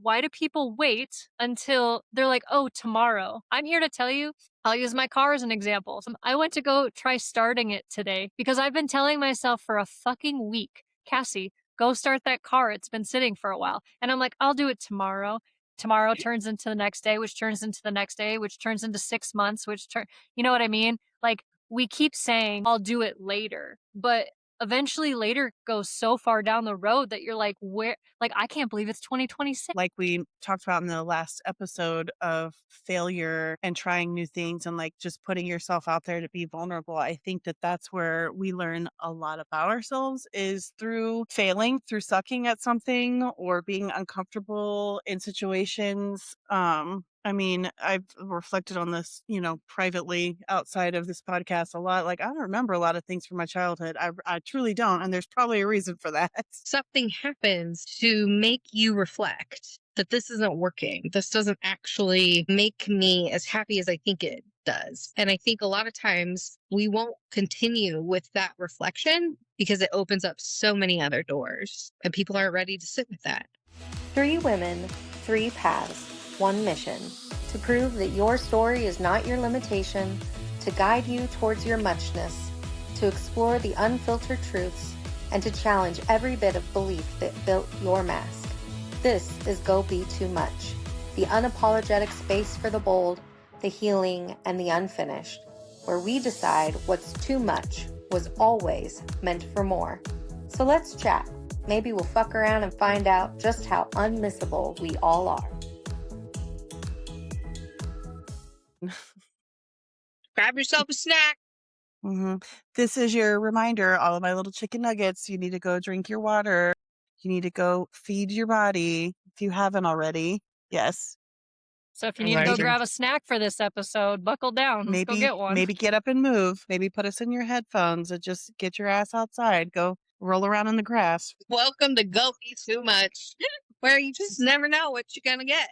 why do people wait until they're like, oh, tomorrow? I'm here to tell you, I'll use my car as an example. I went to go try starting it today because I've been telling myself for a fucking week, Cassie, go start that car. It's been sitting for a while. And I'm like, I'll do it tomorrow. Tomorrow turns into the next day, which turns into the next day, which turns into 6 months, you know what I mean? Like, we keep saying, I'll do it later, but eventually later goes so far down the road that you're like, where, like, I can't believe it's 2026. Like we talked about in the last episode of failure and trying new things and like just putting yourself out there to be vulnerable. I think that that's where we learn a lot about ourselves is through failing, through sucking at something or being uncomfortable in situations. I mean, I've reflected on this, privately outside of this podcast a lot. Like, I don't remember a lot of things from my childhood. I truly don't. And there's probably a reason for that. Something happens to make you reflect that this isn't working. This doesn't actually make me as happy as I think it does. And I think a lot of times we won't continue with that reflection because it opens up so many other doors and people aren't ready to sit with that. 3 women, 3 paths, 1 mission. To prove that your story is not your limitation, to guide you towards your muchness, to explore the unfiltered truths, and to challenge every bit of belief that built your mask. This is Go Be Too Much, the unapologetic space for the bold, the healing, and the unfinished, where we decide what's too much was always meant for more. So let's chat. Maybe we'll fuck around and find out just how unmissable we all are. Grab yourself a snack. Mm-hmm. This is your reminder, all of my little chicken nuggets. You need to go drink your water. You need to go feed your body if you haven't already. Yes. So if you need to go grab a snack for this episode, buckle down. Let's go get one. Maybe get up and move. Maybe put us in your headphones and just get your ass outside. Go roll around in the grass. Welcome to Go Be Too Much, where you just never know what you're going to get.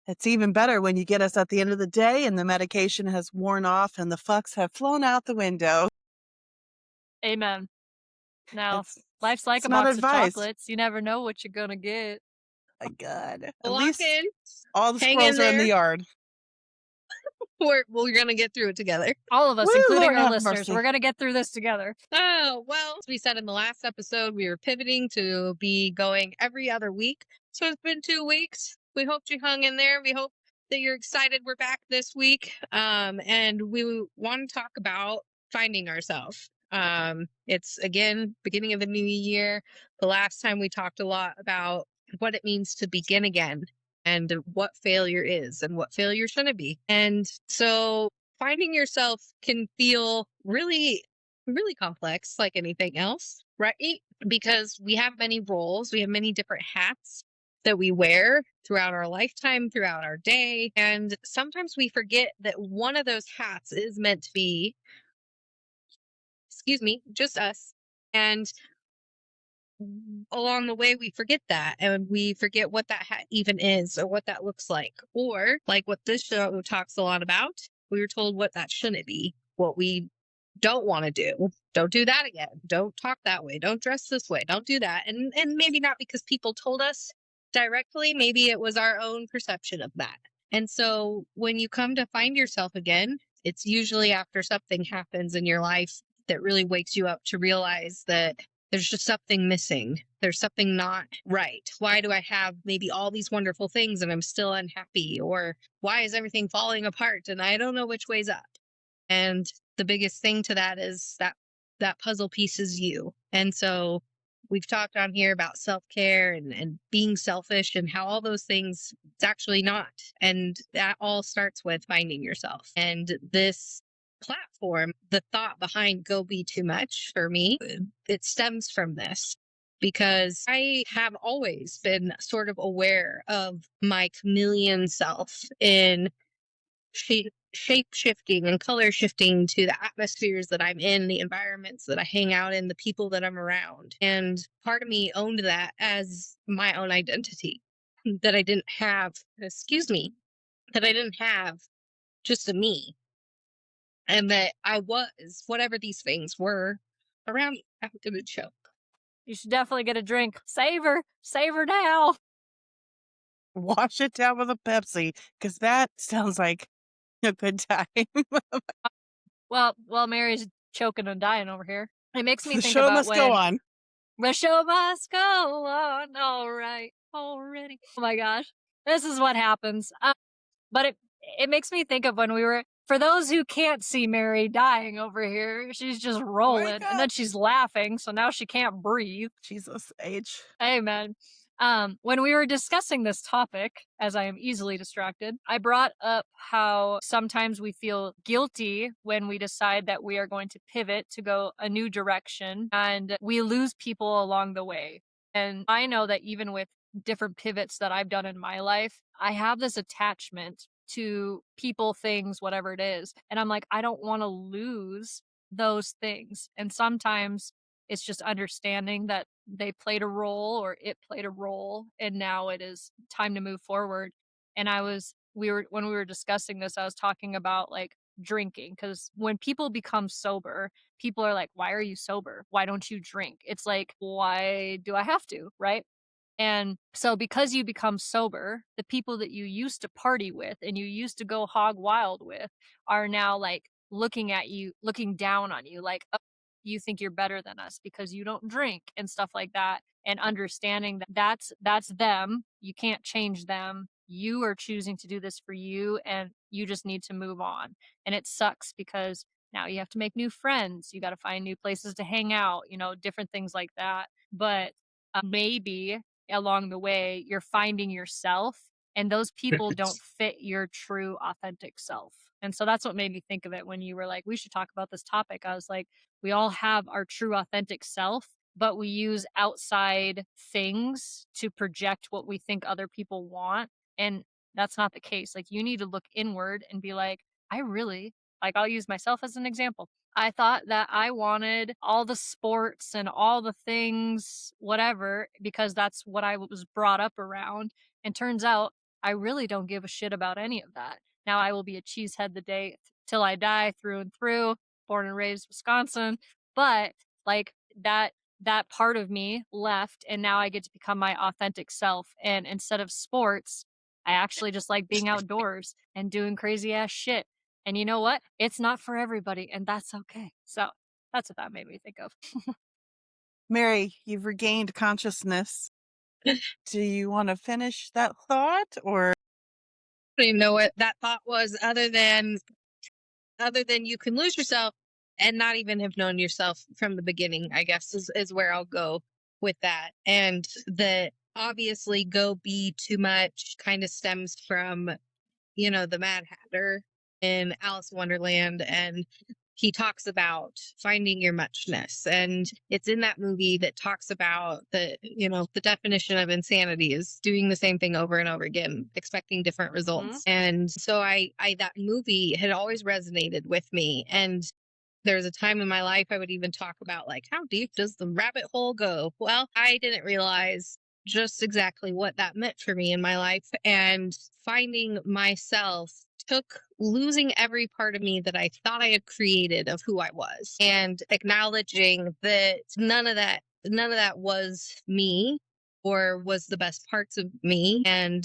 It's even better when you get us at the end of the day and the medication has worn off and the fucks have flown out the window. Amen. Now, life's like a box of chocolates. You never know what you're going to get. My God. At Lock least in, all the squirrels are in the yard. We're going to get through it together. All of us, Woo, including Lord our have listeners. mercy. We're going to get through this together. Oh, well, as we said in the last episode, we were pivoting to be going every other week. So it's been 2 weeks. We hope you hung in there. We hope that you're excited we're back this week. And we want to talk about finding ourselves. It's, again, beginning of the new year. The last time we talked a lot about what it means to begin again and what failure is and what failure shouldn't be. And so finding yourself can feel really, really complex, like anything else, right? Because we have many roles, we have many different hats that we wear throughout our lifetime, throughout our day. And sometimes we forget that one of those hats is meant to be, just us. And along the way, we forget that and we forget what that hat even is or what that looks like. Or like what this show talks a lot about, we were told what that shouldn't be, what we don't want to do. Don't do that again. Don't talk that way. Don't dress this way. Don't do that. And maybe not because people told us directly, maybe it was our own perception of that. And so when you come to find yourself again, it's usually after something happens in your life that really wakes you up to realize that there's just something missing. There's something not right. Why do I have maybe all these wonderful things and I'm still unhappy? Or why is everything falling apart and I don't know which way's up? And the biggest thing to that is that puzzle piece is you. And so we've talked on here about self-care and being selfish and how all those things, it's actually not. And that all starts with finding yourself. And this platform, the thought behind Go Be Too Much for me, it stems from this. Because I have always been sort of aware of my chameleon self in shape shifting and color shifting to the atmospheres that I'm in, the environments that I hang out in, the people that I'm around. And part of me owned that as my own identity, that I didn't have, just a me. And that I was whatever these things were around me. I'm going to choke. You should definitely get a drink. Savor now. Wash it down with a Pepsi, because that sounds like a good time. Well, Mary's choking and dying over here. It makes me The think show about must go when on. the show must go on. All right, already. Oh my gosh, this is what happens. But it makes me think of when we were. For those who can't see Mary dying over here, she's just Oh my rolling, and God. then she's laughing, so now she can't breathe. Jesus H. Amen. When we were discussing this topic, as I am easily distracted, I brought up how sometimes we feel guilty when we decide that we are going to pivot to go a new direction and we lose people along the way. And I know that even with different pivots that I've done in my life, I have this attachment to people, things, whatever it is. And I'm like, I don't want to lose those things. And sometimes it's just understanding that they played a role or it played a role and now it is time to move forward. And when we were discussing this, I was talking about like drinking, because when people become sober, people are like, why are you sober? Why don't you drink? It's like, why do I have to? Right. And so because you become sober, the people that you used to party with and you used to go hog wild with are now like looking at you, looking down on you, like, oh, you think you're better than us because you don't drink and stuff like that. And understanding that that's them. You can't change them. You are choosing to do this for you and you just need to move on. And it sucks because now you have to make new friends. You got to find new places to hang out, different things like that. But maybe along the way you're finding yourself and those people don't fit your true authentic self. And so that's what made me think of it when you were like, we should talk about this topic. I was like, we all have our true authentic self, but we use outside things to project what we think other people want. And that's not the case. Like, you need to look inward and be like, I really, like, I'll use myself as an example. I thought that I wanted all the sports and all the things, whatever, because that's what I was brought up around. And turns out I really don't give a shit about any of that. Now I will be a cheesehead the day till I die, through and through, born and raised Wisconsin. But like that part of me left, and now I get to become my authentic self. And instead of sports, I actually just like being outdoors and doing crazy ass shit. And you know what? It's not for everybody, and that's okay. So that's what that made me think of. Mary, you've regained consciousness. Do you want to finish that thought, or? I don't even know what that thought was, other than you can lose yourself and not even have known yourself from the beginning, I guess is where I'll go with that. And that obviously go be too much kind of stems from, the Mad Hatter in Alice in Wonderland. And he talks about finding your muchness. And it's in that movie that talks about the definition of insanity is doing the same thing over and over again, expecting different results. And so that movie had always resonated with me. And there's a time in my life I would even talk about, like, how deep does the rabbit hole go? Well, I didn't realize just exactly what that meant for me in my life. And finding myself took losing every part of me that I thought I had created of who I was, and acknowledging that none of that was me or was the best parts of me, and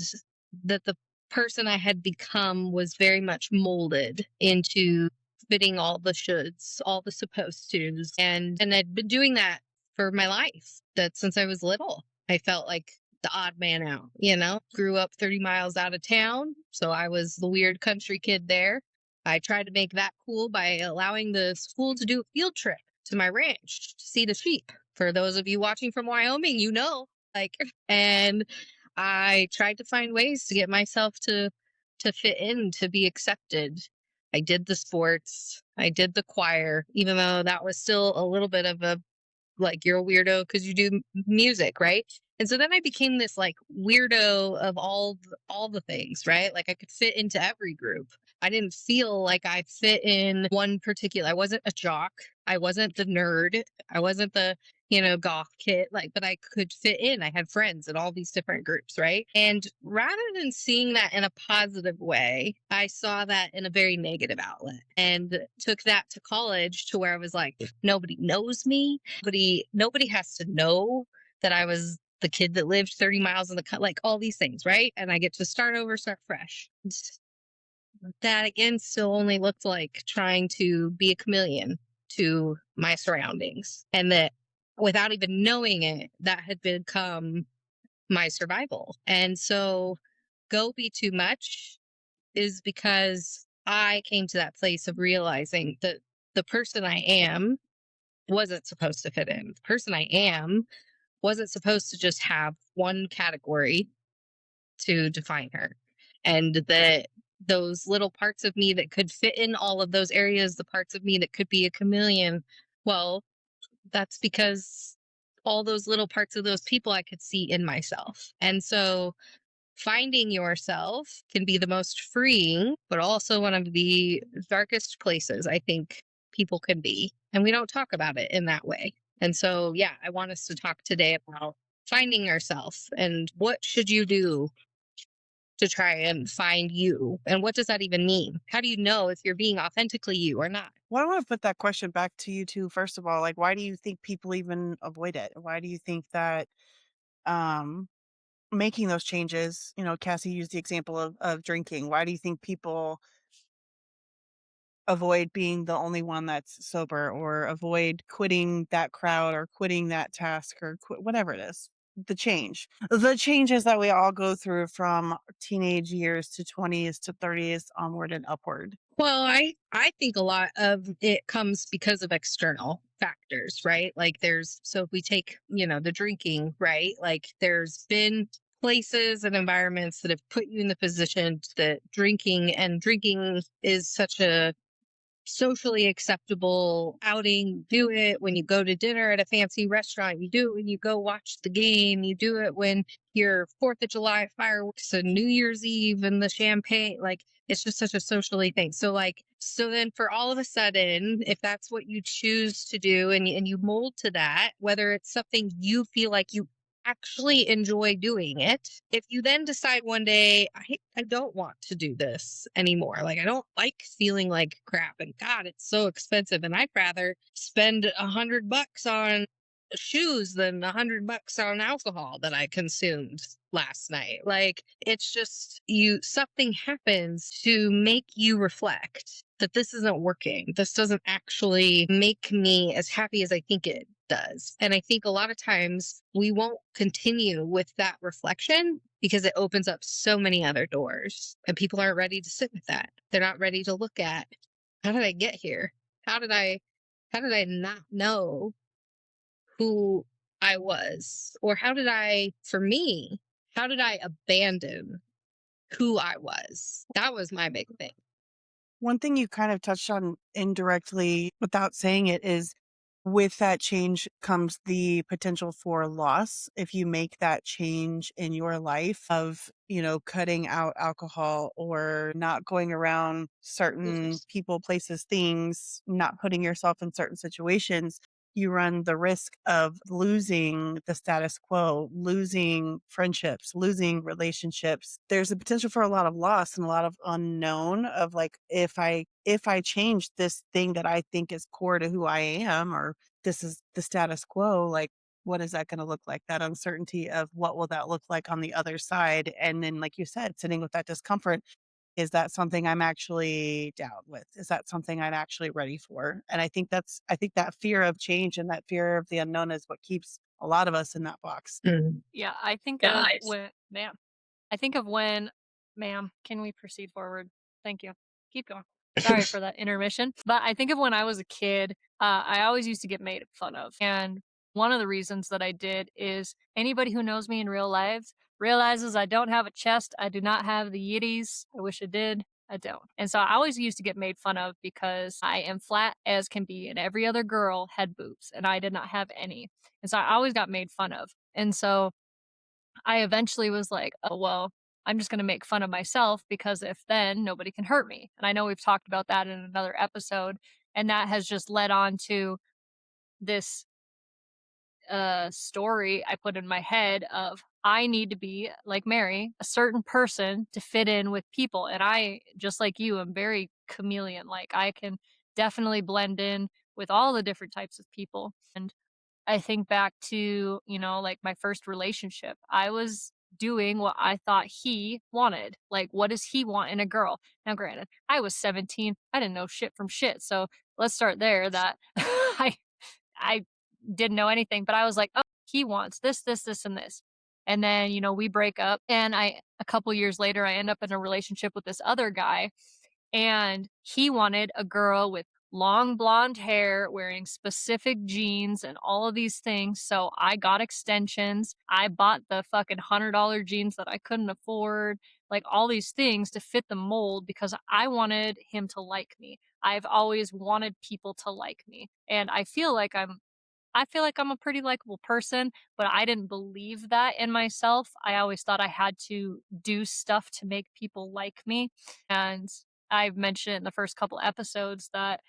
that the person I had become was very much molded into fitting all the shoulds, all the supposed tos. And I'd been doing that for my life. That since I was little, I felt like the odd man out, grew up 30 miles out of town. So I was the weird country kid there. I tried to make that cool by allowing the school to do a field trip to my ranch to see the sheep. For those of you watching from Wyoming, and I tried to find ways to get myself to fit in, to be accepted. I did the sports, I did the choir, even though that was still a little bit of a, like, you're a weirdo because you do music, right? And so then I became this like weirdo of all the things, right? Like, I could fit into every group. I didn't feel like I fit in one particular. I wasn't a jock. I wasn't the nerd. I wasn't the goth kid, but I could fit in. I had friends in all these different groups, right? And rather than seeing that in a positive way, I saw that in a very negative outlet, and took that to college, to where I was like, nobody knows me. Nobody has to know that I was the kid that lived 30 miles in the like all these things, right? And I get to start over, start fresh. That again still only looked like trying to be a chameleon to my surroundings. And that without even knowing it, that had become my survival. And so go be too much is because I came to that place of realizing that the person I am wasn't supposed to fit in. The person I am wasn't supposed to just have one category to define her. And that those little parts of me that could fit in all of those areas, the parts of me that could be a chameleon, well, that's because all those little parts of those people I could see in myself. And so finding yourself can be the most freeing, but also one of the darkest places I think people can be. And we don't talk about it in that way. And so, yeah, I want us to talk today about finding yourself and what should you do to try and find you? And what does that even mean? How do you know if you're being authentically you or not? Well, I want to put that question back to you too. First of all, like, why do you think people even avoid it? Why do you think that um, making those changes, Cassie used the example of drinking. Why do you think people avoid being the only one that's sober or avoid quitting that crowd or quitting that task or whatever it is? The changes that we all go through from teenage years to 20s to 30s onward and upward. Well, I think a lot of it comes because of external factors, right? Like so if we take, the drinking, right? Like there's been places and environments that have put you in the position that drinking is such a socially acceptable outing. Do it when you go to dinner at a fancy restaurant. You do it when you go watch the game. You do it when your 4th of July fireworks and New Year's Eve and the champagne. Like it's just such a socially thing. So then for all of a sudden, if that's what you choose to do and you mold to that, whether it's something you feel like you actually enjoy doing it, if you then decide one day, I don't want to do this anymore, like I don't like feeling like crap, and God, it's so expensive, and I'd rather spend $100 on shoes than $100 on alcohol that I consumed last night. Like it's just something happens to make you reflect that this isn't working. This doesn't actually make me as happy as I think it does. And I think a lot of times we won't continue with that reflection because it opens up so many other doors, and people aren't ready to sit with that. They're not ready to look at, how did I get here? How did I not know who I was? Or for me, how did I abandon who I was? That was my big thing. One thing you kind of touched on indirectly without saying it is with that change comes the potential for loss. If you make that change in your life of, cutting out alcohol or not going around certain people, places, things, not putting yourself in certain situations, you run the risk of losing the status quo, losing friendships, losing relationships. There's a potential for a lot of loss and a lot of unknown of like, if I change this thing that I think is core to who I am, or this is the status quo, like what is that going to look like? That uncertainty of what will that look like on the other side? And then, like you said, sitting with that discomfort, is that something I'm actually down with? Is that something I'm actually ready for? And I think that fear of change and that fear of the unknown is what keeps a lot of us in that box. Mm. Yeah, I think of Guys. when, ma'am. I think of when, ma'am, can we proceed forward? Thank you. Keep going. Sorry for that intermission. But I think of when I was a kid, I always used to get made fun of. And one of the reasons that I did is anybody who knows me in real life realizes I don't have a chest. I do not have the yitties. I wish I did. I don't. And so I always used to get made fun of because I am flat as can be, and every other girl had boobs, and I did not have any. And so I always got made fun of. And so I eventually was like, oh, well, I'm just going to make fun of myself because if then nobody can hurt me. And I know we've talked about that in another episode. And that has just led on to this story I put in my head of I need to be like Mary, a certain person to fit in with people. And I, just like you, am very chameleon. Like I can definitely blend in with all the different types of people. And I think back to, like my first relationship. I was doing what I thought he wanted. Like, what does he want in a girl? Now, granted, I was 17. I didn't know shit from shit. So let's start there that I didn't know anything, but I was like, oh, he wants this, this, this, and this. And then, we break up and a couple years later, I end up in a relationship with this other guy and he wanted a girl with long blonde hair, wearing specific jeans and all of these things. So I got extensions. I bought the fucking $100 jeans that I couldn't afford, like all these things to fit the mold because I wanted him to like me. I've always wanted people to like me. And I feel like I'm a pretty likable person, but I didn't believe that in myself. I always thought I had to do stuff to make people like me. And I've mentioned in the first couple episodes that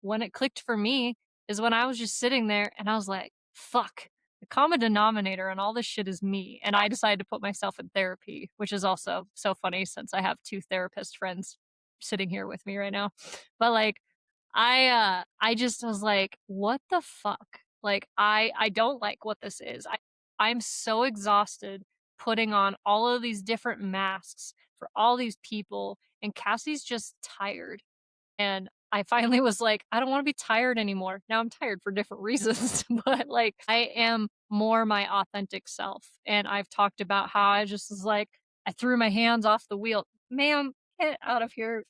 when it clicked for me is when I was just sitting there and I was like, fuck, the common denominator and all this shit is me. And I decided to put myself in therapy, which is also so funny since I have two therapist friends sitting here with me right now. But like, I just was like, what the fuck? Like, I don't like what this is. I'm so exhausted putting on all of these different masks for all these people, and Cassie's just tired. And I finally was like, I don't want to be tired anymore. Now I'm tired for different reasons, but like I am more my authentic self. And I've talked about how I just was like, I threw my hands off the wheel. Ma'am, get out of here.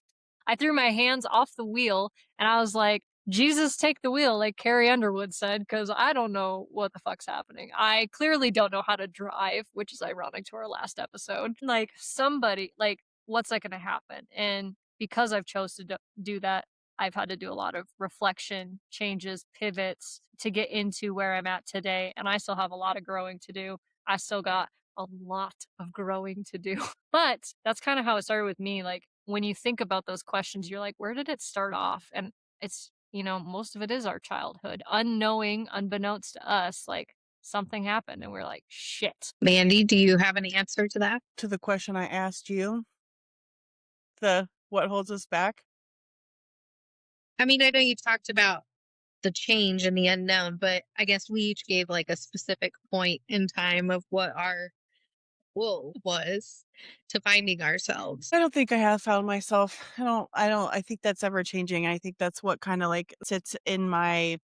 I threw my hands off the wheel and I was like, Jesus, take the wheel, like Carrie Underwood said, because I don't know what the fuck's happening. I clearly don't know how to drive, which is ironic to our last episode. Like, somebody, like, what's that going to happen? And because I've chose to do that, I've had to do a lot of reflection, changes, pivots to get into where I'm at today. And I still have a lot of growing to do. I still got a lot of growing to do. But that's kind of how it started with me. Like, when you think about those questions, you're like, where did it start off? And it's, most of it is our childhood. Unknowing, unbeknownst to us, like something happened and we're like, shit. Mandy, do you have any answer to that? To the question I asked you, what holds us back? I mean, I know you talked about the change and the unknown, but I guess we each gave like a specific point in time of what our goal was to finding ourselves. I don't think I have found myself. I think that's ever changing. I think that's what kind of like sits in my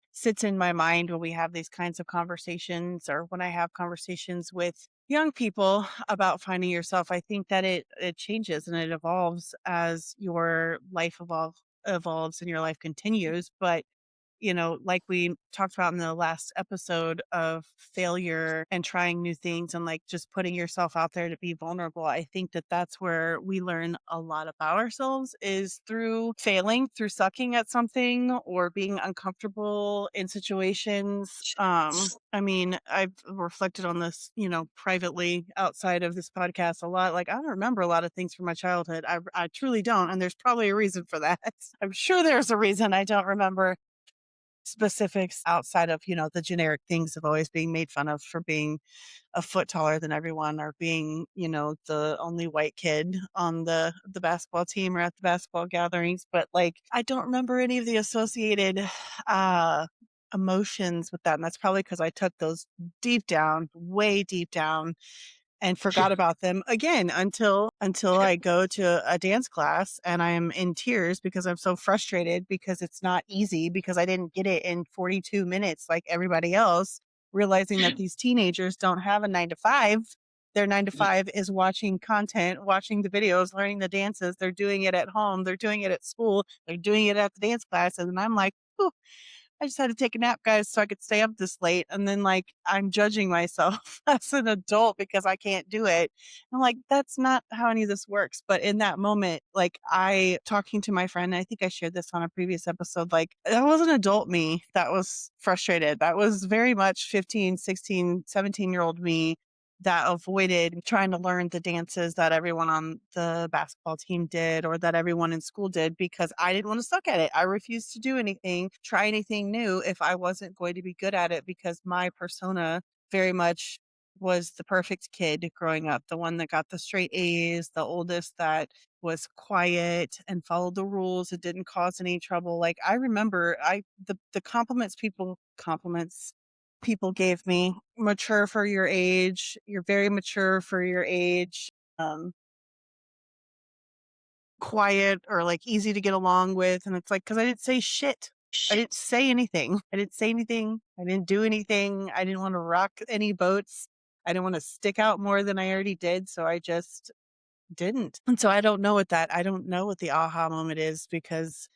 mind when we have these kinds of conversations or when I have conversations with young people about finding yourself. I think that it changes and it evolves as your life evolves and your life continues. But like we talked about in the last episode of failure and trying new things and like just putting yourself out there to be vulnerable, I think that that's where we learn a lot about ourselves is through failing, through sucking at something or being uncomfortable in situations. I mean, I've reflected on this, privately outside of this podcast a lot. Like, I don't remember a lot of things from my childhood. I truly don't. And there's probably a reason for that. I'm sure there's a reason I don't remember specifics outside of, the generic things of always being made fun of for being a foot taller than everyone or being, the only white kid on the basketball team or at the basketball gatherings. But like, I don't remember any of the associated emotions with that. And that's probably because I took those deep down, way deep down and forgot about them again until I go to a dance class and I am in tears because I'm so frustrated because it's not easy because I didn't get it in 42 minutes like everybody else, realizing that these teenagers don't have a 9 to 5. Their 9 to 5 is watching content, watching the videos, learning the dances. They're doing it at home, they're doing it at school, they're doing it at the dance class, and I'm like, "Ooh, I just had to take a nap, guys, so I could stay up this late." And then, like, I'm judging myself as an adult because I can't do it. I'm like, that's not how any of this works. But in that moment, like, talking to my friend, I think I shared this on a previous episode, like, that wasn't adult me that was frustrated. That was very much 15, 16, 17-year-old me that avoided trying to learn the dances that everyone on the basketball team did or that everyone in school did because I didn't want to suck at it. I refused to do anything, try anything new if I wasn't going to be good at it because my persona very much was the perfect kid growing up, the one that got the straight A's, the oldest that was quiet and followed the rules. It didn't cause any trouble. Like I remember the compliments people gave me. Mature for your age. You're very mature for your age. Quiet or like easy to get along with. And it's like, because I didn't say shit. I didn't say anything. I didn't say anything. I didn't do anything. I didn't want to rock any boats. I didn't want to stick out more than I already did. So I just didn't. And so I don't know I don't know what the aha moment is because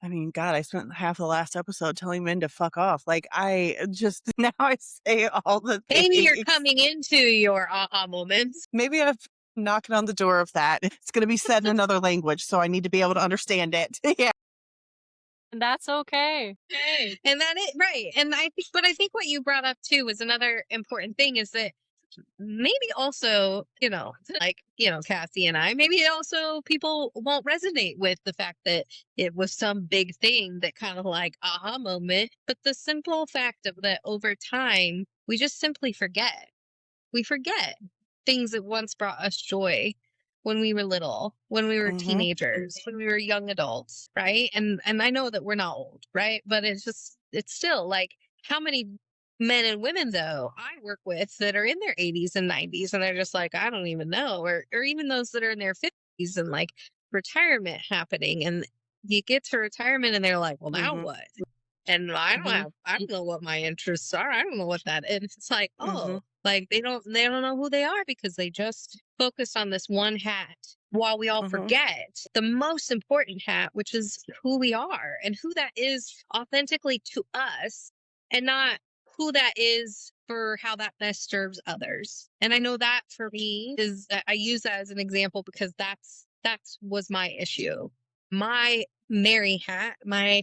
I mean, God, I spent half the last episode telling men to fuck off. Like I just now I say all the Maybe you're things. coming into your aha moments. Maybe I'm knocking on the door of that. It's going to be said in another language, so I need to be able to understand it. Yeah. And that's okay. And that is right. And I think what you brought up too was another important thing is that maybe also, Cassie and I, maybe also people won't resonate with the fact that it was some big thing that kind of like aha moment. But the simple fact of that over time, we just simply forget. We forget things that once brought us joy when we were little, when we were teenagers, when we were young adults, right? And I know that we're not old, right? But it's still like how many men and women though I work with that are in their 80s and 90s and they're just like, I don't even know, or even those that are in their 50s and like retirement happening and you get to retirement and they're like, well, now what? And I don't know what my interests are. I don't know what that is. It's like, oh, like they don't know who they are because they just focus on this one hat while we all forget the most important hat, which is who we are and who that is authentically to us and not who that is for how that best serves others. And I know that for me is I use that as an example because that was my issue. My Mary hat, my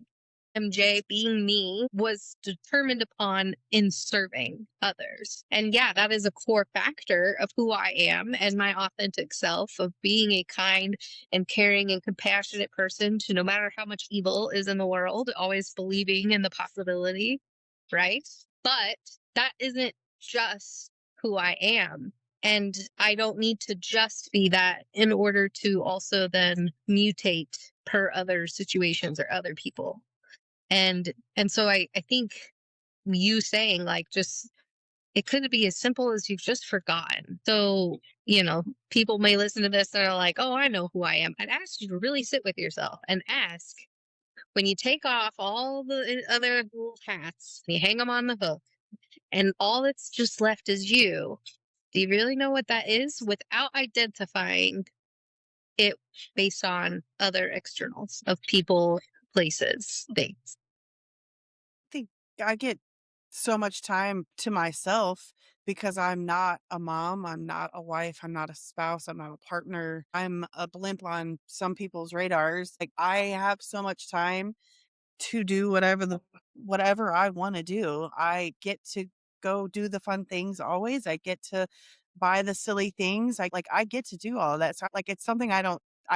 MJ being me was determined upon in serving others. And yeah, that is a core factor of who I am and my authentic self of being a kind and caring and compassionate person to no matter how much evil is in the world, always believing in the possibility, right? But that isn't just who I am. And I don't need to just be that in order to also then mutate per other situations or other people. And so I think you saying like just it could be as simple as you've just forgotten. So, people may listen to this and are like, oh, I know who I am. I'd ask you to really sit with yourself and ask when you take off all the other little hats, and you hang them on the hook, and all that's just left is you. Do you really know what that is without identifying it based on other externals of people, places, things? Think I get so much time to myself because I'm not a mom, I'm not a wife, I'm not a spouse, I'm not a partner. I'm a blimp on some people's radars. Like I have so much time to do whatever I want to do. I get to go do the fun things always. I get to buy the silly things. I get to do all of that. So like it's something I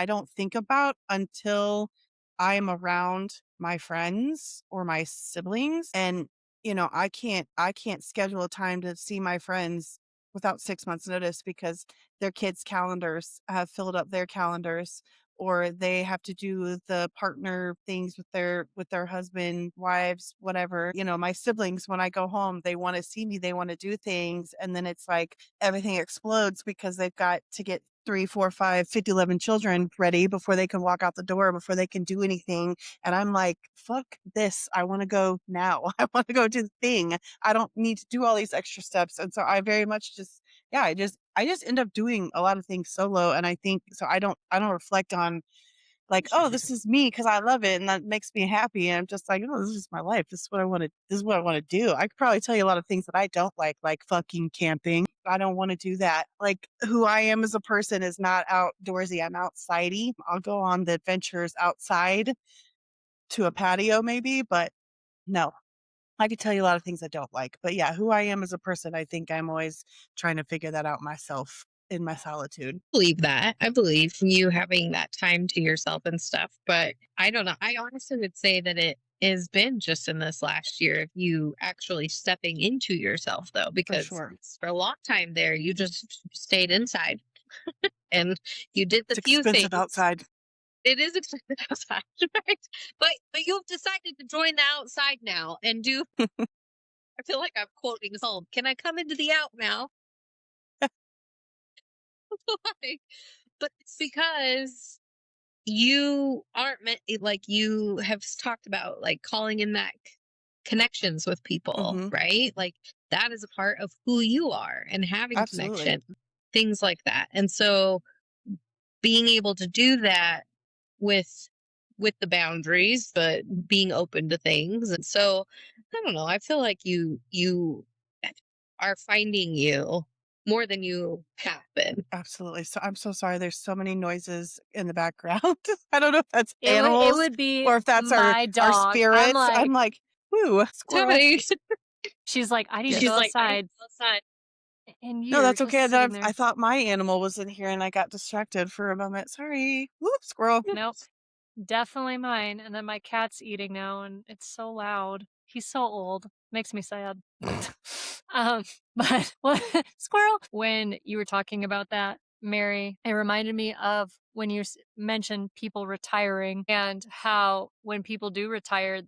don't think about until I'm around my friends or my siblings. And I can't schedule a time to see my friends without 6 months notice because their kids' calendars have filled up their calendars or they have to do the partner things with their husband, wives, whatever. My siblings, when I go home, they want to see me, they want to do things. And then it's like everything explodes because they've got to get 3, 4, 5, 50, 11 children ready before they can walk out the door, before they can do anything. And I'm like, fuck this. I want to go now. I want to go do the thing. I don't need to do all these extra steps. And so I very much just, yeah, I just end up doing a lot of things solo. And I think, so I don't reflect on like, oh, this is me because I love it and that makes me happy. And I'm just like, oh, this is my life. This is what I want to do. I could probably tell you a lot of things that I don't like fucking camping. I don't want to do that. Like who I am as a person is not outdoorsy. I'm outsidey. I'll go on the adventures outside to a patio maybe, but no. I could tell you a lot of things I don't like. But yeah, who I am as a person, I think I'm always trying to figure that out myself in my solitude. Believe that. I believe you having that time to yourself and stuff. But I don't know. I honestly would say that it has been just in this last year of you actually stepping into yourself, though, because sure. for a long time there, you just stayed inside and you did the It's few things. expensive outside. It is expensive outside, right? But you've decided to join the outside now and do I feel like I'm quoting home. Can I come into the out now? Like, but it's because you aren't meant, like you have talked about, like calling in that connections with people, Hmm. right? Like that is a part of who you are and having Absolutely. connection, things like that. And so being able to do that with the boundaries, but being open to things. And so I don't know, I feel like you are finding you more than you have been. Absolutely. So I'm so sorry. There's so many noises in the background. I don't know if that's It animals would be or if that's my our dog. I'm spirits. I'm like, like, ooh, squirrel. Somebody. she's like, I need to She's go like, I need to outside, go outside. and No, you're that's okay. just sitting I there. thought my animal was in here and I got distracted for a moment. Sorry. Whoop, squirrel. Nope, definitely mine. And then my cat's eating now, and it's so loud. He's so old. Makes me sad. um, but what squirrel? When you were talking about that, Mary, it reminded me of when you mentioned people retiring and how when people do retire,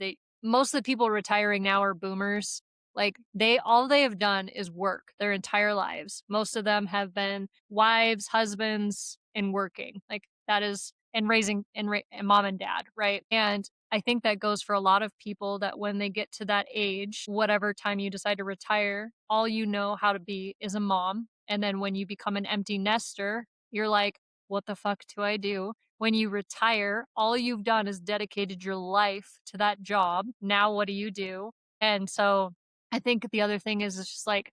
most of the people retiring now are boomers. Like all they have done is work their entire lives. Most of them have been wives, husbands, and working. Like that is and raising and mom and dad, right? And I think that goes for a lot of people that when they get to that age, whatever time you decide to retire, all you know how to be is a mom. And then when you become an empty nester, you're like, what the fuck do I do? When you retire, all you've done is dedicated your life to that job. Now, what do you do? And so I think the other thing is just like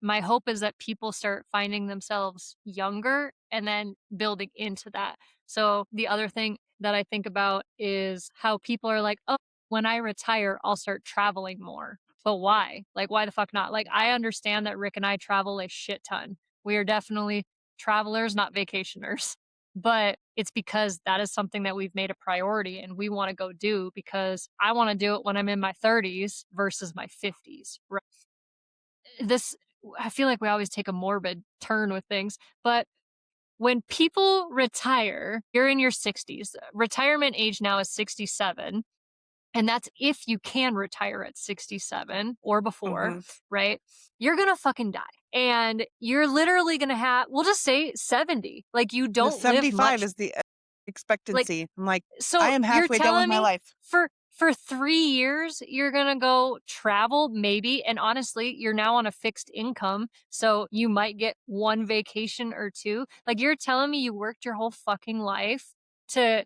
my hope is that people start finding themselves younger and then building into that. So the other thing that I think about is how people are like, oh, when I retire, I'll start traveling more. But why? Like, why the fuck not? Like, I understand that Rick and I travel a shit ton. We are definitely travelers, not vacationers. But it's because that is something that we've made a priority and we want to go do because I want to do it when I'm in my 30s versus my 50s. Right? I feel like we always take a morbid turn with things, but when people retire, you're in your 60s. Retirement age now is 67. And that's if you can retire at 67 or before, Hmm. right? You're going to fucking die. And you're literally going to we'll just say 70. Like you The don't live 75 much. is the Like, expectancy. I'm like, I so am you're halfway done with telling my me life. for 3 years you're gonna go travel maybe, and honestly, you're now on a fixed income, so you might get one vacation or two. Like you're telling me you worked your whole fucking life to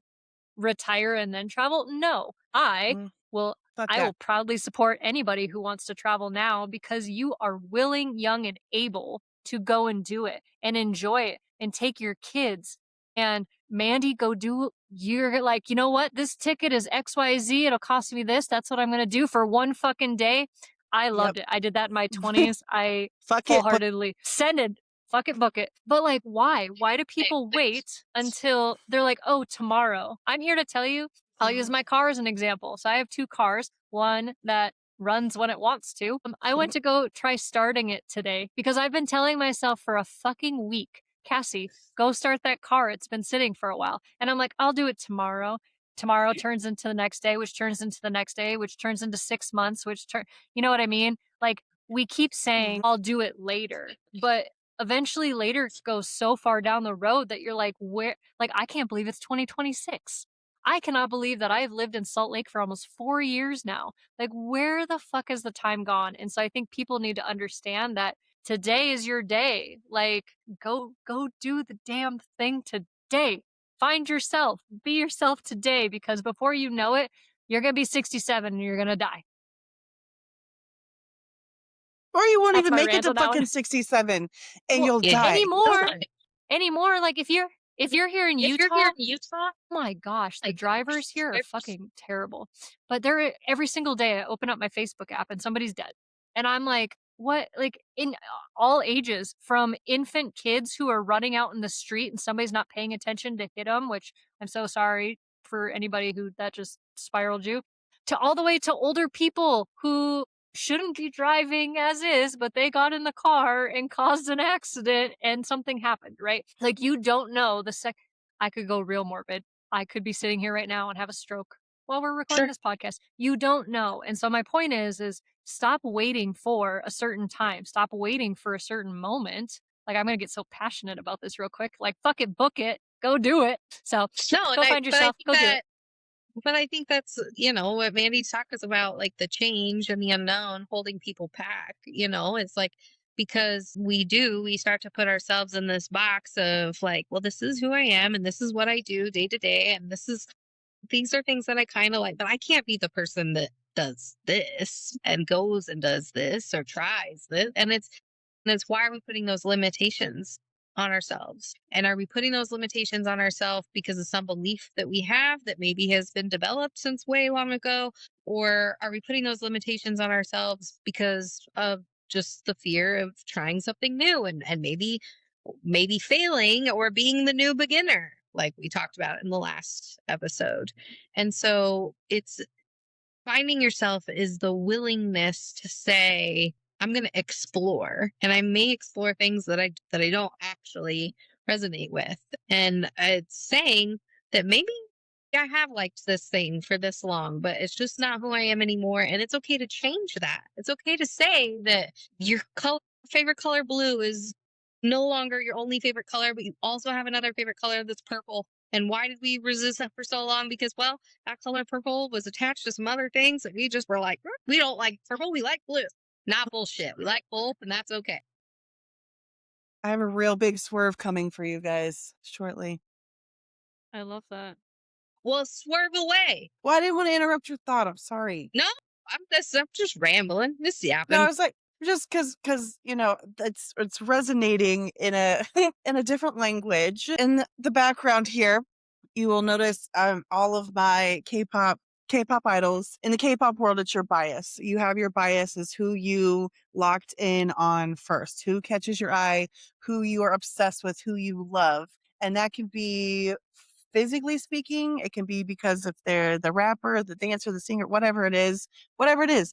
retire and then travel? No. Mm, Will Fuck I that. will proudly support anybody who wants to travel now because you are willing, young, and able to go and do it and enjoy it and take your kids. And Mandy, go do you're like, you know what? This ticket is XYZ. It'll cost me this. That's what I'm gonna do for one fucking day. I Yep. loved it. I did that in my 20s. I Fuck full it. heartedly send it fuck it, book it. But like, why? Why do people wait until they're like, oh, tomorrow? I'm here to tell you, I'll use my car as an example. So I have two cars, one that runs when it wants to. I went to go try starting it today because I've been telling myself for a fucking week, Cassie, go start that car. It's been sitting for a while. And I'm like, I'll do it tomorrow. Tomorrow turns into the next day, which turns into the next day, which turns into 6 months, you know what I mean? Like, we keep saying, I'll do it later, but eventually later goes so far down the road that you're like, I can't believe it's 2026. I cannot believe that I've lived in Salt Lake for almost 4 years now. Like, where the fuck has the time gone? And so I think people need to understand that today is your day. Like, go do the damn thing today. Find yourself, be yourself today, because before you know it, you're going to be 67 and you're going to die. Or you won't That's even my make it rant to on that one. fucking 67 and Well, you'll Yeah. die. anymore, like if you're here in If Utah, you're here in Utah, oh my gosh, the drivers here are fucking terrible. But every single day I open up my Facebook app and somebody's dead. And I'm like, what? Like in all ages, from infant kids who are running out in the street and somebody's not paying attention to hit them, which I'm so sorry for anybody who that just spiraled you, to all the way to older people who shouldn't be driving as is, but they got in the car and caused an accident and something happened, right? Like you don't know I could go real morbid. I could be sitting here right now and have a stroke while we're recording sure. this podcast. You don't know. And so my point is Stop waiting for a certain time. Stop waiting for a certain moment. Like, I'm gonna get so passionate about this real quick. Like, fuck it, book it, go do it. So No, go find but I yourself, think go do it. that but I think that's, what Mandy talks about, like the change and the unknown holding people back, it's like because we start to put ourselves in this box of like, well, this is who I am and this is what I do day to day. And these are things that I kind of like, but I can't be the person that does this and goes and does this or tries this. And it's why are we putting those limitations on ourselves? And are we putting those limitations on ourselves because of some belief that we have that maybe has been developed since way long ago? Or are we putting those limitations on ourselves because of just the fear of trying something new and maybe failing or being the new beginner, like we talked about in the last episode? And so it's finding yourself is the willingness to say, I'm going to explore, and I may explore things that I don't actually resonate with. And it's saying that maybe I have liked this thing for this long, but it's just not who I am anymore. And it's okay to change that. It's okay to say that your favorite color blue is no longer your only favorite color, but you also have another favorite color that's purple. And why did we resist that for so long? Because, well, that color purple was attached to some other things that we just were like, we don't like purple, we like blue. Not bullshit. We like both, and that's okay. I have a real big swerve coming for you guys shortly. I love that. Well, swerve away. Well, I didn't want to interrupt your thought. I'm sorry. No, I'm just rambling. Just No, yapping. I was like, just because it's resonating in a in a different language. In the background here, you will notice all of my K-pop idols. In the K-pop world, it's your bias. You have your bias is who you locked in on first, who catches your eye, who you are obsessed with, who you love. And that can be physically speaking, it can be because if they're the rapper, the dancer, the singer, whatever it is,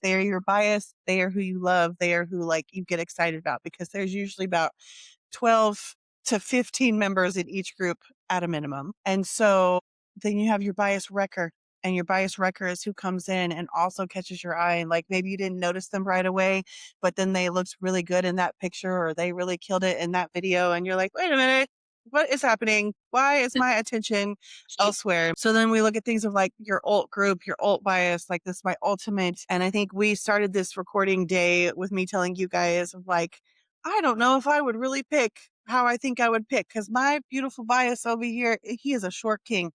they are your bias, they are who you love, they are who like you get excited about because there's usually about 12 to 15 members in each group at a minimum. And so then you have your bias wrecker. And your bias wrecker is who comes in and also catches your eye. And like maybe you didn't notice them right away, but then they looked really good in that picture or they really killed it in that video. And you're like, wait a minute, what is happening? Why is my attention elsewhere? So then we look at things of like your alt group, your alt bias, like this is my ultimate. And I think we started this recording day with me telling you guys of like, I don't know if I would really pick how I think I would pick because my beautiful bias over here, he is a short king.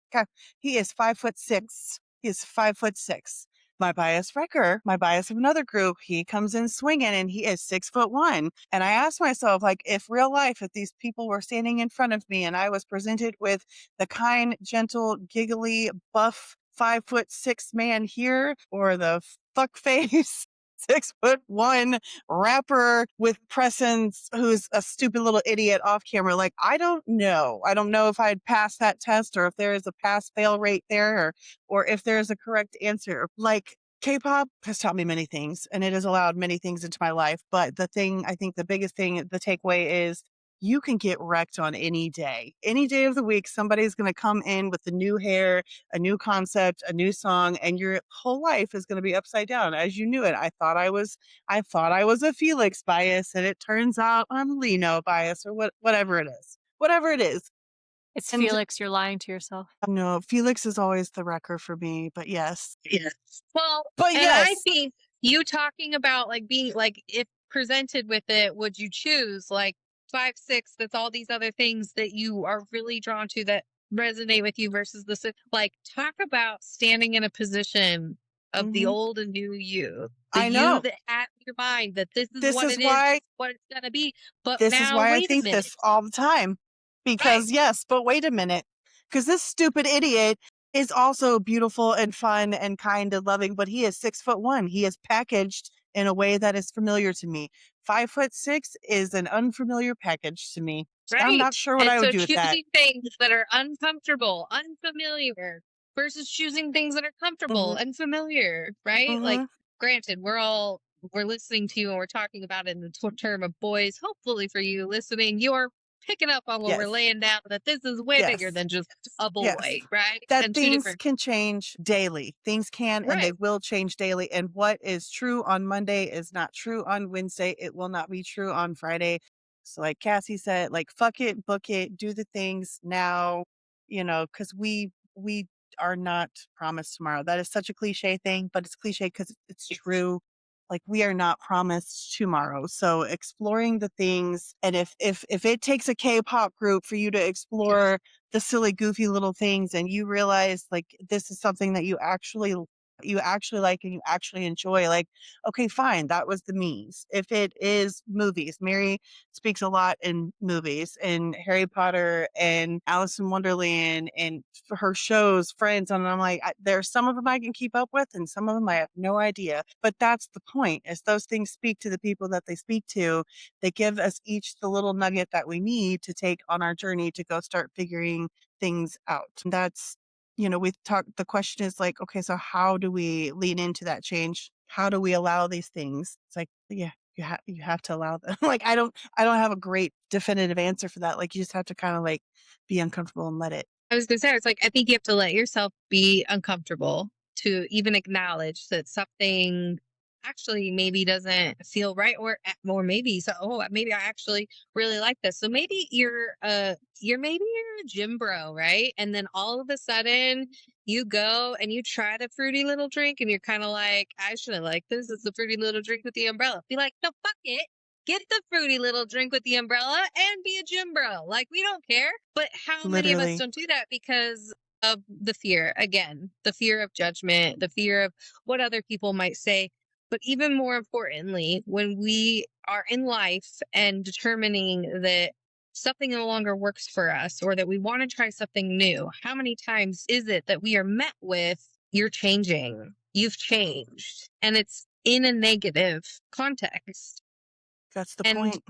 He is 5'6". He is 5'6". My bias wrecker, my bias of another group, he comes in swinging and he is 6'1". And I asked myself, like, if real life, if these people were standing in front of me and I was presented with the kind, gentle, giggly, buff 5'6" man here or the fuck face 6'1" rapper with presence who's a stupid little idiot off camera. Like, I don't know. I don't know if I'd pass that test or if there is a pass fail rate there or if there's a correct answer. Like, K-pop has taught me many things and it has allowed many things into my life. But the thing, I think the biggest thing, the takeaway is you can get wrecked on any day. Any day of the week, somebody's going to come in with a new hair, a new concept, a new song, and your whole life is going to be upside down as you knew it. I thought I was a Felix bias, and it turns out I'm Lino bias or whatever it is. Whatever it is. It's And Felix, you're lying to yourself. no, Felix is always the wrecker for me, but yes. Yes. Well, But and I yes. think you talking about like being like, if presented with it, would you choose like 5'6"? That's all these other things that you are really drawn to that resonate with you versus like talk about standing in a position of the Mhm. old and new you. The I you know. that had in your mind that this is This what is it is, why this is what it's gonna be. But This is now why I wait a think minute. this all the time. Right. Because yes, but wait a minute. Because this stupid idiot is also beautiful and fun and kind and loving, but he is 6'1". He is packaged in a way that is familiar to me. 5'6" is an unfamiliar package to me. I'm Right. not sure what And I so would do with that. choosing things that are uncomfortable, unfamiliar versus choosing things that are comfortable Mhm. and familiar, right? Like, Mhm. granted, we're listening to you and we're talking about it in the term of boys. Hopefully for you listening, you're picking up on what we're Yes. laying down, that this is way bigger Yes. than just a Yes. boy, right? That And two things different, can change daily. Things can and they right. will change daily. And what is true on Monday is not true on Wednesday. It will not be true on Friday. So, like Cassie said, like, fuck it, book it, do the things now, because we are not promised tomorrow. That is such a cliche thing, but it's cliche because it's true. Like, we are not promised tomorrow. So exploring the things, and if it takes a K-pop group for you to explore the silly, goofy little things, and you realize like this is something that you actually like and you actually enjoy, like, okay, fine, that was the means. If it is movies, Mary speaks a lot in movies and Harry Potter and Alice in Wonderland and for her shows, Friends, and I'm like, there's some of them I can keep up with and some of them I have no idea. But that's the point, is those things speak to the people that they speak to. They give us each the little nugget that we need to take on our journey to go start figuring things out. And that's, we've talked, the question is like, okay, so how do we lean into that change? How do we allow these things? It's like, yeah, you have to allow them. Like, I don't have a great definitive answer for that. Like, you just have to kind of like be uncomfortable and let it. I was gonna say, it's like, I think you have to let yourself be uncomfortable to even acknowledge that something actually maybe doesn't feel right, or maybe so. Oh, maybe I actually really like this. So maybe you're a gym bro, right? And then all of a sudden you go and you try the fruity little drink, and you're kind of like, I shouldn't like this. It's the fruity little drink with the umbrella. Be like, no, fuck it. Get the fruity little drink with the umbrella and be a gym bro. Like, we don't care. But how many of us Literally. don't do that because of the fear? Again, the fear of judgment, the fear of what other people might say. But even more importantly, when we are in life and determining that something no longer works for us, or that we want to try something new, how many times is it that we are met with, you're changing, you've changed, and it's in a negative context? That's the and point.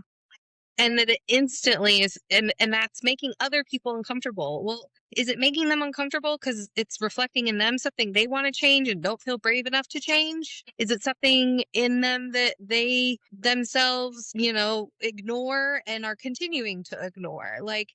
and that it instantly is, and that's making other people uncomfortable. Well, is it making them uncomfortable because it's reflecting in them something they want to change and don't feel brave enough to change? Is it something in them that they themselves, ignore and are continuing to ignore? Like,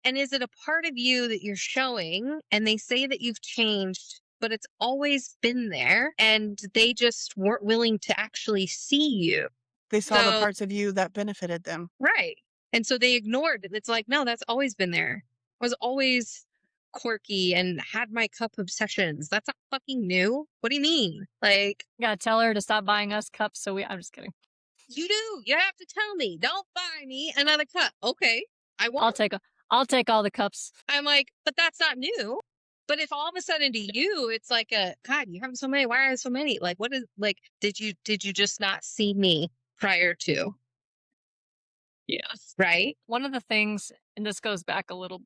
and is it a part of you that you're showing, and they say that you've changed, but it's always been there and they just weren't willing to actually see you? They saw the So, parts of you that benefited them. right. And so they ignored it. It's like, no, that's always been there. I was always quirky and had my cup obsessions. That's not fucking new. What do you mean? Like, Gotta tell her to stop buying us cups. I'm just kidding. you do. You have to tell me. Don't buy me another cup. Okay. I I'll won't. take I'll take all the cups. I'm like, but that's not new. But if all of a sudden to you, it's like, God, you have so many. Why are there so many? Like, what is, like, did you just not see me prior to? Yeah. Right. One of the things, and this goes back a little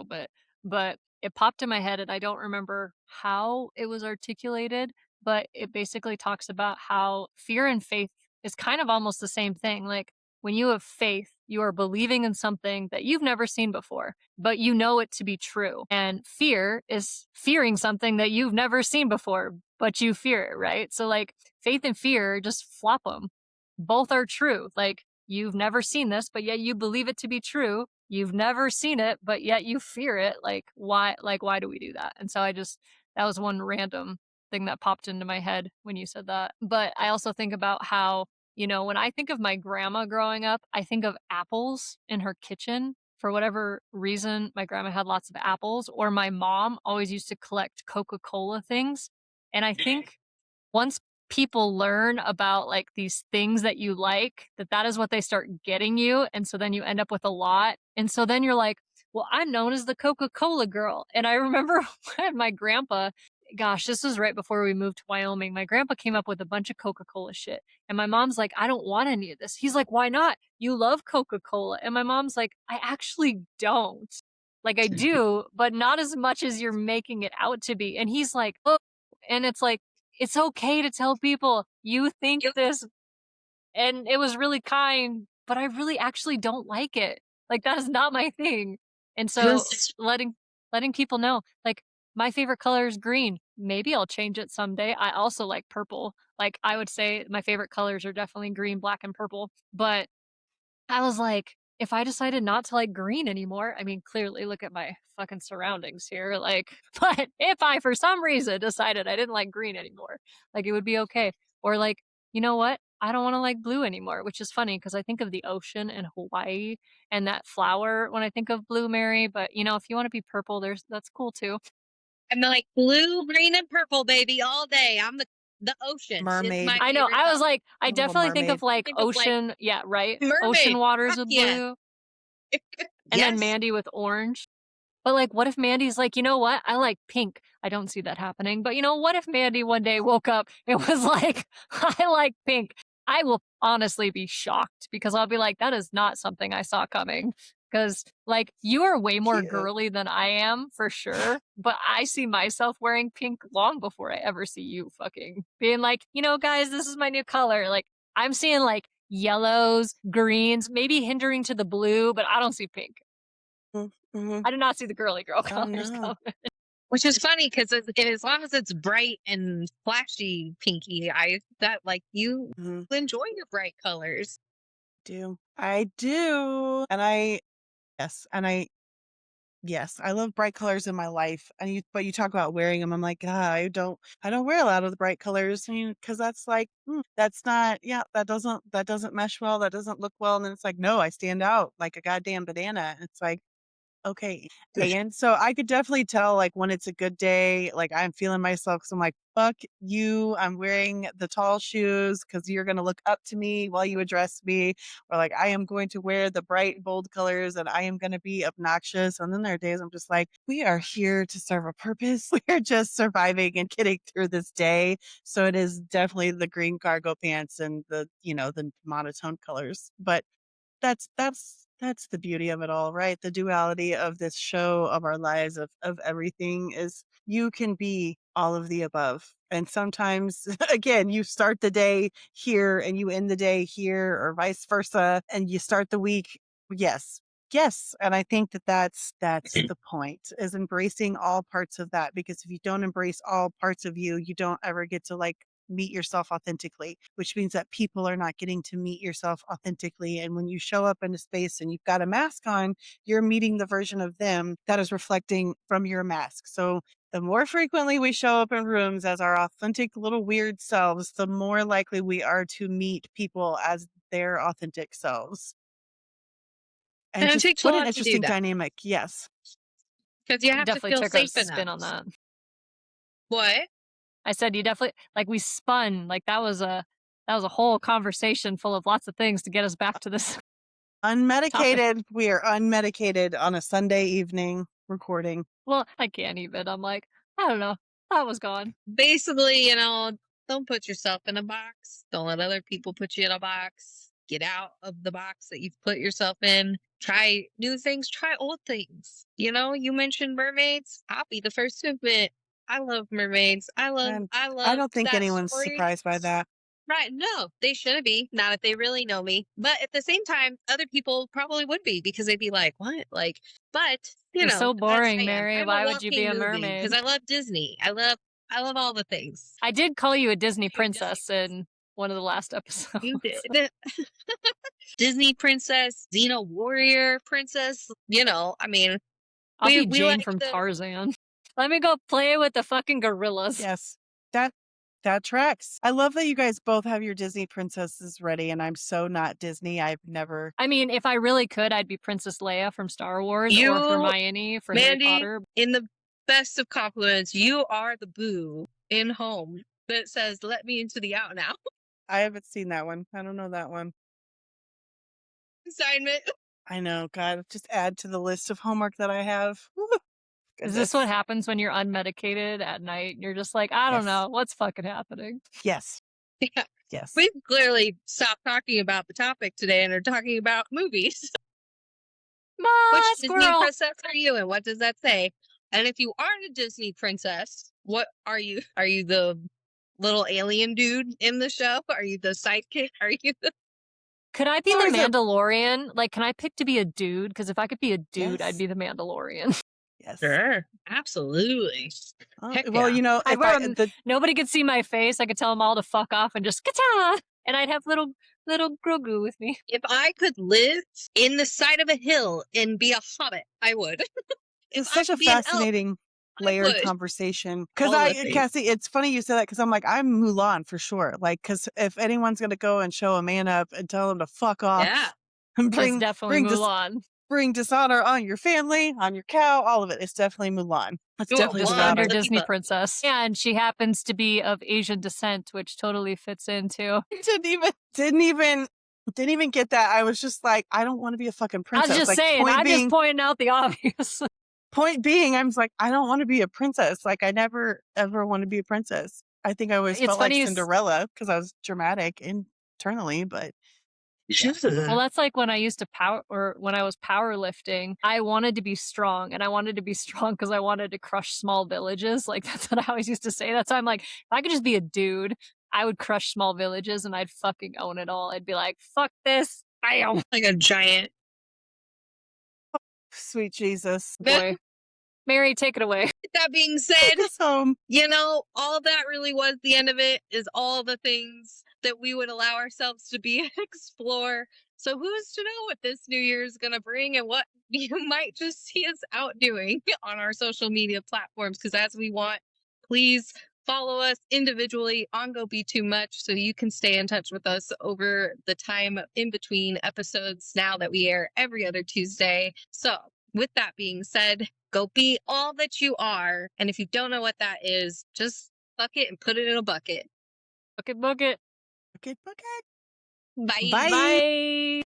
bit, but it popped in my head and I don't remember how it was articulated, but it basically talks about how fear and faith is kind of almost the same thing. Like, when you have faith, you are believing in something that you've never seen before, but you know it to be true. And fear is fearing something that you've never seen before, but you fear it, right? So like, faith and fear, just flop them. Both are true. Like, you've never seen this, but yet you believe it to be true. You've never seen it, but yet you fear it. Why do we do that? And so that was one random thing that popped into my head when you said that. But I also think about how, when I think of my grandma growing up, I think of apples in her kitchen. For whatever reason, my grandma had lots of apples, or my mom always used to collect Coca-Cola things. And I think once people learn about like these things that you like, that is what they start getting you, and so then you end up with a lot, and so then you're like, well, I'm known as the Coca-Cola girl. And I remember when my grandpa, gosh, this was right before we moved to Wyoming, my grandpa came up with a bunch of Coca-Cola shit, and my mom's like, I don't want any of this. He's like, why not? You love Coca-Cola. And my mom's like, I actually don't. Like, I do, but not as much as you're making it out to be. And he's like, oh, and it's like, it's okay to tell people you think this, and it was really kind, but I really actually don't like it. Like, that is not my thing. And so Just letting people know, like, my favorite color is green. Maybe I'll change it someday. I also like purple. Like, I would say my favorite colors are definitely green, black, and purple. But I was like, if I decided not to like green anymore, I mean, clearly look at my fucking surroundings here. Like, but if I for some reason decided I didn't like green anymore, like it would be okay. Or like, you know what? I don't want to like blue anymore, which is funny because I think of the ocean in Hawaii and that flower when I think of blue, Mary. But you know, if you want to be purple, that's cool too. I'm like blue, green, and purple, baby, all day. I'm the ocean. It's Mermaid. my I know. favorite I was color. like, I Little definitely think mermaid. of like Think of like ocean. Yeah, right. Ocean mermaid. waters Fuck with yeah. blue, and then Yes. Mandy with orange. But like, what if Mandy's like, you know what? I like pink. I don't see that happening. But you know, what if Mandy one day woke up and was like, I like pink? I will honestly be shocked because I'll be like, that is not something I saw coming. Because like, you are way more Cute. girly than I am for sure. But I see myself wearing pink long before I ever see you fucking being like, you know, guys, this is my new color. Like, I'm seeing like yellows, greens, maybe hindering to the blue, but I don't see pink. Mm-hmm. I did not see the girly girl Oh, colors no. coming. Which is funny because as long as it's bright and flashy pinky, you Mm-hmm. enjoy your bright colors. I do. Yes, I love bright colors in my life. But you talk about wearing them. I'm like, I don't wear a lot of the bright colors. I mean, because that's like, that's not, yeah, that doesn't mesh well. That doesn't look well. And then it's like, no, I stand out like a goddamn banana. And it's like, okay. And so I could definitely tell like when it's a good day, like I'm feeling myself because I'm like, fuck you. I'm wearing the tall shoes because you're going to look up to me while you address me. Or like I am going to wear the bright, bold colors and I am going to be obnoxious. And then there are days I'm just like, we are here to serve a purpose. We're just surviving and getting through this day. So it is definitely the green cargo pants and the monotone colors. But that's the beauty of it all, right? The duality of this show of our lives of everything is you can be all of the above. And sometimes again, you start the day here and you end the day here or vice versa and you start the week yes. Yes, and I think that's the point is embracing all parts of that because if you don't embrace all parts of you, you don't ever get to like meet yourself authentically, which means that people are not getting to meet yourself authentically. And when you show up in a space and you've got a mask on, you're meeting the version of them that is reflecting from your mask. So the more frequently we show up in rooms as our authentic little weird selves, the more likely we are to meet people as their authentic selves. And And it just takes a what an lot to do interesting that dynamic. Yes. because you You have to definitely feel took a safe enough. spin on that. What? I said you definitely like we spun like that was a whole conversation full of lots of things to get us back to this topic. Unmedicated. We are unmedicated on a Sunday evening recording. Well, I can't even. I'm like, I don't know. That was gone. Basically, don't put yourself in a box. Don't let other people put you in a box. Get out of the box that you've put yourself in. Try new things. Try old things. You mentioned mermaids. I'll be the first to admit I love mermaids. And I I love don't think that anyone's story. surprised by that. Right. No, they shouldn't be. Not if they really know me. But at the same time, other people probably would be because they'd be like, what? Like, but You're so as boring, I am, Mary. I'm a Why would you be walking a movie mermaid? because I love Disney. I love all the things. I did call you a Disney princess in one of the last episodes. You did. Disney princess, Xena warrior princess. I mean, I'll be we Jane like from Tarzan. Let me go play with the fucking gorillas. Yes, that tracks. I love that you guys both have your Disney princesses ready, and I'm so not Disney. I've never. I mean, if I really could, I'd be Princess Leia from Star Wars or Hermione for Mandy, Harry Potter. in the best of compliments, you are the boo in Home that says, "Let me into the out now." I haven't seen that one. I don't know that one. Assignment. I know. God, just add to the list of homework that I have. Is this what happens when you're unmedicated at night? You're just like, I don't know. What's fucking happening? Yes. Yeah. Yes. We've clearly stopped talking about the topic today and are talking about movies. Which Disney princess are you and what does that say? And if you aren't a Disney princess, what are you? Are you the little alien dude in the show? Are you the sidekick? Are you the... Could I be the Mandalorian? Like, can I pick to be a dude? Because if I could be a dude, I'd be the Mandalorian. Yes. Sure. Absolutely. Well, nobody could see my face. I could tell them all to fuck off and just ka-ta! And I'd have little little Grogu with me. If I could live in the side of a hill and be a hobbit, I would. If It's I such a could be an elf, fascinating I layered would. conversation. Because All the things. Cassie, it's funny you say that because I'm like, I'm Mulan for sure. Like, because if anyone's going to go and show a man up and tell him to fuck off Yeah. and It's definitely Mulan. bring dishonor on your family, on your cow, all of it, it's definitely Mulan. It's Ooh, definitely Just Mulan under dishonor. is a Disney diva. princess. And she happens to be of Asian descent, which totally fits into. Didn't even get that. I was just like, I don't want to be a fucking I princess. was just Like, saying, I'm just pointing out the obvious. point being, I was like, I don't want to be a princess. Like, I never ever want to be a princess. I think I always It's felt like funny Cinderella because I was dramatic internally, but Well, that's like when I used to when I was powerlifting, I wanted to be strong, and I wanted to be strong because I wanted to crush small villages. Like, that's what I always used to say. That's why I'm like, if I could just be a dude, I would crush small villages and I'd fucking own it all. I'd be like, fuck this. Bam. Like a giant. sweet Jesus. Boy. Mary, take it away. That being said, Take us home. you know, all that really was the end of it is all the things that we would allow ourselves to be and explore. So who's to know what this new year is going to bring and what you might just see us out doing on our social media platforms. Because as we want, please follow us individually on Go Be Too Much so you can stay in touch with us over the time in between episodes now that we air every other Tuesday. So with that being said, go be all that you are. And if you don't know what that is, just fuck it and put it in a bucket. Bucket, bucket. Okay, okay. Bye. Bye. Bye.